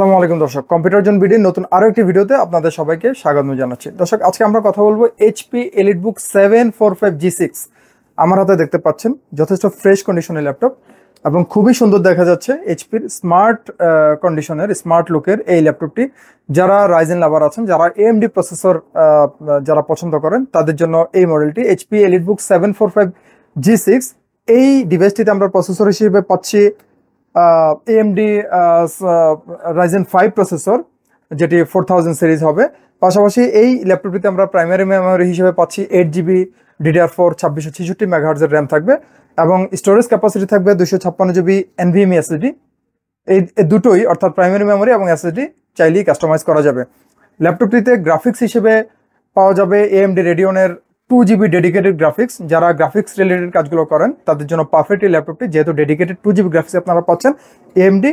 আসসালামু আলাইকুম দর্শক, কম্পিউটার জোন বিডির নতুন আরো একটি ভিডিওতে আপনাদের সবাইকে স্বাগত জানাচ্ছি। দর্শক, আজকে আমরা কথা বলবো এইচপি এলিটবুক 745G6। আমার হাতে দেখতে পাচ্ছেন যথেষ্ট ফ্রেশ কন্ডিশনের ল্যাপটপ এবং খুবই সুন্দর দেখা যাচ্ছে। এইচপির স্মার্ট কন্ডিশনের স্মার্ট লুকের এই ল্যাপটপটি যারা রাইজেন লাভার আছেন, যারা এএমডি প্রসেসর যারা পছন্দ করেন, তাদের জন্য এই মডেলটি এইচপি এলিটবুক 745G6। এই ডিভাইসটিতে আমরা প্রসেসর হিসেবে পাচ্ছি এএমডি রাইজেন 5 প্রসেসর, যেটি 4000 সিরিজ হবে। পাশাপাশি এই ল্যাপটপটিতে আমরা প্রাইমারি মেমোরি হিসেবে পাচ্ছি 8GB DDR4 2666 মেগাহার্জের র্যাম থাকবে এবং স্টোরেজ ক্যাপাসিটি থাকবে 256GB NVMe SSD। এই দুটোই অর্থাৎ প্রাইমারি মেমোরি এবং এসএসডি চাইলেই কাস্টমাইজ করা যাবে। ল্যাপটপটিতে গ্রাফিক্স হিসেবে পাওয়া যাবে AMD রেডিয়নের 2GB ডেডিকেটেড গ্রাফিক্স। যারা গ্রাফিক্স রিলেটেড কাজগুলো করেন তাদের জন্য পারফেক্ট এই ল্যাপটপটি, যেহেতু ডেডিকেটেড 2GB গ্রাফিক্স আপনারা পাচ্ছেন AMD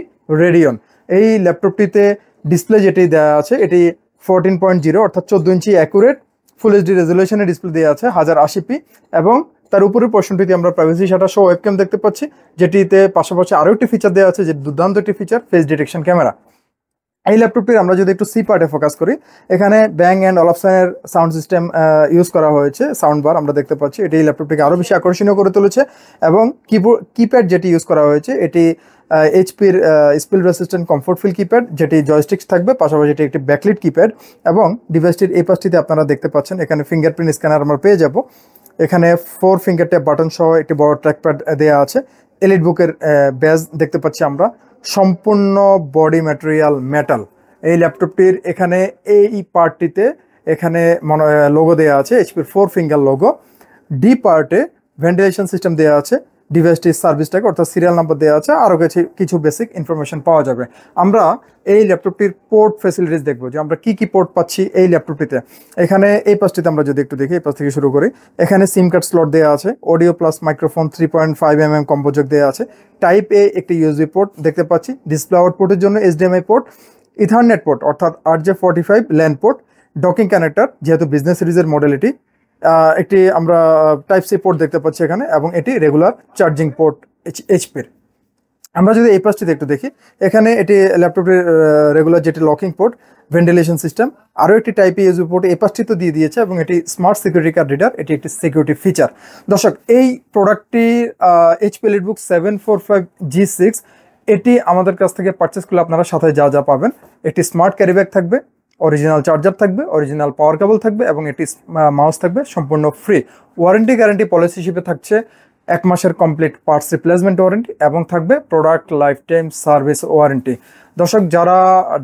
রেডিয়ন। এই ল্যাপটপটিতে ডিসপ্লে যেটি দেওয়া আছে এটি 14.0 অর্থাৎ 14 ইঞ্চি অ্যাকুরেট ফুল এইচডি রেজুলেশনের ডিসপ্লে দেওয়া আছে 1080p এবং তার উপরের পোর্শনটিতে আমরা প্রাইভেসি শাটার সহ ওয়েবক্যাম দেখতে পাচ্ছি, যেটিতে পাশাপাশি আরও একটি ফিচার দেওয়া আছে, যে দুর্দান্ত একটি ফিচার, ফেস ডিটেকশন ক্যামেরা। এই ল্যাপটপটির আমরা যদি একটু সি পার্টে ফোকাস করি, এখানে ব্যাং অ্যান্ড অলপসনের সাউন্ড সিস্টেম ইউজ করা হয়েছে। সাউন্ড বার আমরা দেখতে পাচ্ছি, এটি এই ল্যাপটপটিকে আরও বেশি আকর্ষণীয় করে তুলেছে এবং কিপ্যাড যেটি ইউজ করা হয়েছে এটি এইচপির spill resistant comfort feel keypad, যেটি জয়স্টিক্স থাকবে, পাশাপাশি এটি একটি ব্যাকলিট কিপ্যাড এবং ডিভাইসটির এই পাশটিতে আপনারা দেখতে পাচ্ছেন এখানে ফিঙ্গারপ্রিন্ট স্ক্যানার আমরা পেয়ে যাব। এখানে 4 ফিঙ্গার ট্যাপ বাটন সহ একটি বড় ট্র্যাকপ্যাড দেওয়া আছে। এলিটবুকের ব্যাজ দেখতে পাচ্ছি আমরা, সম্পূর্ণ বডি ম্যাটেরিয়াল মেটাল। এই ল্যাপটপটির এখানে এই পার্টটিতে এখানে লোগো দেওয়া আছে, এইচপির 4 ফিঙ্গার লোগো। ডি পার্টে ভেন্টিলেশন সিস্টেম দেওয়া আছে, ডিভাইসটির সার্ভিসটাকে অর্থাৎ সিরিয়াল নাম্বার দেওয়া আছে, আরও কিছু বেসিক ইনফরমেশন পাওয়া যাবে। আমরা এই ল্যাপটপটির পোর্ট ফ্যাসিলিটিস দেখবো যে আমরা কি পোর্ট পাচ্ছি এই ল্যাপটপটিতে। এখানে এই পাশটিতে আমরা যদি একটু দেখি, এই পাশ থেকে শুরু করি, এখানে সিম কার্ড স্লট দেওয়া আছে, audio plus microphone 3.5mm combo Jack দেওয়া আছে, টাইপ এ একটি ইউএসবি পোর্ট দেখতে পাচ্ছি, ডিসপ্লে আউটপুটের জন্য HDMI পোর্ট, ইথারনেট পোর্ট অর্থাৎ RJ45 LAN port, docking connector যেহেতু বিজনেস সিরিজের মডেলিটি, একটি আমরা টাইপ সি পোর্ট দেখতে পাচ্ছি এখানে এবং এটি রেগুলার চার্জিং পোর্ট এইচপির। আমরা যদি এই পাশটিতে একটু দেখি, এখানে এটি ল্যাপটপের রেগুলার যেটি লকিং পোর্ট, ভেন্টিলেশন সিস্টেম, আরও একটি টাইপ ইউএসবি পোর্ট এই পাশটিতে দিয়ে দিয়েছে এবং এটি স্মার্ট সিকিউরিটি কার্ড রিডার, এটি একটি সিকিউরিটি ফিচার। দর্শক, এই প্রোডাক্টটি এইচপি এলিটবুক 745G6 এটি আমাদের কাছ থেকে পারচেস করলে আপনারা সাথে যা পাবেন, একটি স্মার্ট ক্যারি ব্যাগ থাকবে, অরিজিনাল চার্জার থাকবে, অরিজিনাল পাওয়ার কেবল থাকবে এবং এটি মাউস থাকবে সম্পূর্ণ ফ্রি। ওয়ারেন্টি গ্যারান্টি পলিসি হিসেবে থাকছে 1 মাসের কমপ্লিট পার্টস রিপ্লেসমেন্ট ওয়ারেন্টি এবং থাকবে product life time service warranty. দর্শক, যারা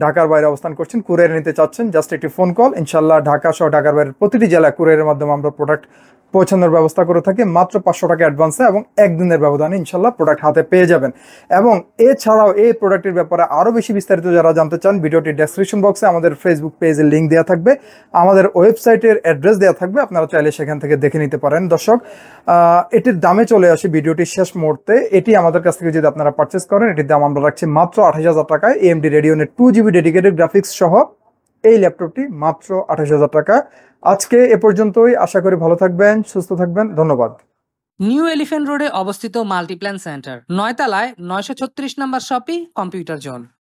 ঢাকার বাইরে অবস্থান করছেন, কুরিয়ার নিতে চাচ্ছেন, জাস্ট একটি ফোন কল, ইনশাল্লাহ ঢাকা সহ ঢাকার বাইরের প্রতিটি জেলায় কুরিয়ারের মাধ্যমে আমরা প্রোডাক্ট পৌঁছানোর ব্যবস্থা করে থাকি মাত্র 500 টাকা অ্যাডভান্সে এবং একদিনের ব্যবধানে ইনশাল্লাহ প্রোডাক্ট হাতে পেয়ে যাবেন। এবং এছাড়াও এই প্রোডাক্টের ব্যাপারে আরও বেশি বিস্তারিত যারা জানতে চান, ভিডিওটির ডেসক্রিপশন বক্সে আমাদের ফেসবুক পেজের লিঙ্ক দেওয়া থাকবে, আমাদের ওয়েবসাইটের অ্যাড্রেস দেওয়া থাকবে, আপনারা চাইলে সেখান থেকে দেখে নিতে পারেন। দর্শক, এটির দামে চলে আসি ভিডিওটির শেষ মুহূর্তে। এটি আমাদের কাছ থেকে যদি আপনারা পারচেস করেন, এটির দাম আমরা রাখছি মাত্র 28,000 টাকায়। AMD রেডিয়নের 2GB ডেডিকেটেড গ্রাফিক্স সহ এই ল্যাপটপটি মাত্র 28,000 টাকা। আজকে এ পর্যন্তই, আশা করি ভালো থাকবেন, সুস্থ থাকবেন, ধন্যবাদ। নিউ এলিফ্যান্ট রোডে অবস্থিত মাল্টিপ্ল্যান সেন্টার, 9 তলায় 936 নম্বর শপি, কম্পিউটার জোন।